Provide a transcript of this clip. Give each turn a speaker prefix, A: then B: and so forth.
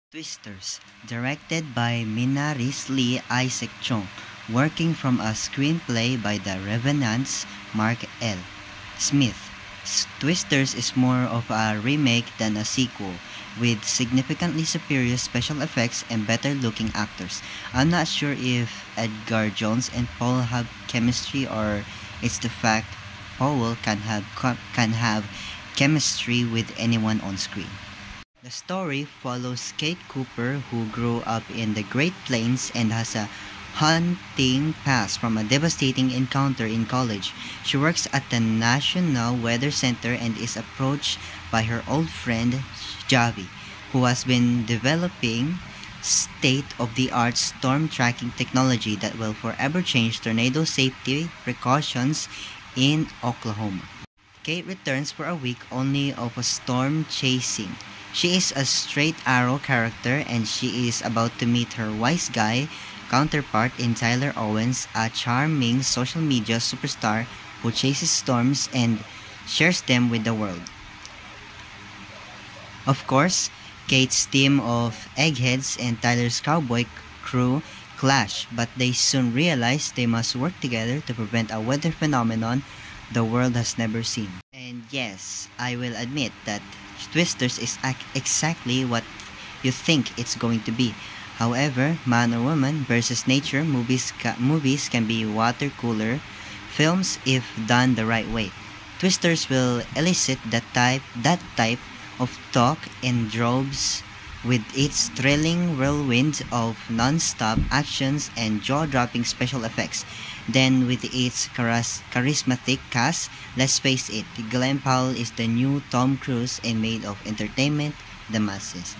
A: Twisters, directed by Minaris Lee Isaac Chung, working from a screenplay by The Revenant's Mark L. Smith. Twisters is more of a remake than a sequel, with significantly superior special effects and better looking actors. I'm not sure if Edgar Jones and Paul have chemistry, or it's the fact Paul can have chemistry with anyone on screen. The story follows Kate Cooper, who grew up in the Great Plains and has a hunting past from a devastating encounter in college. She works at the National Weather Center and is approached by her old friend Javi, who has been developing state-of-the-art storm tracking technology that will forever change tornado safety precautions in Oklahoma. Kate returns for a week only of a storm chasing. She is a straight arrow character, and she is about to meet her wise guy counterpart in Tyler Owens, a charming social media superstar who chases storms and shares them with the world. Of course, Kate's team of eggheads and Tyler's cowboy crew clash, but they soon realize they must work together to prevent a weather phenomenon the world has never seen. And yes, I will admit that Twisters is exactly what you think it's going to be. However, Man or Woman versus Nature movies can be water cooler films if done the right way. Twisters will elicit that type of talk in droves, with its thrilling whirlwind of non-stop actions and jaw-dropping special effects. Then with its charismatic cast, let's face it, Glenn Powell is the new Tom Cruise and made of entertain the masses.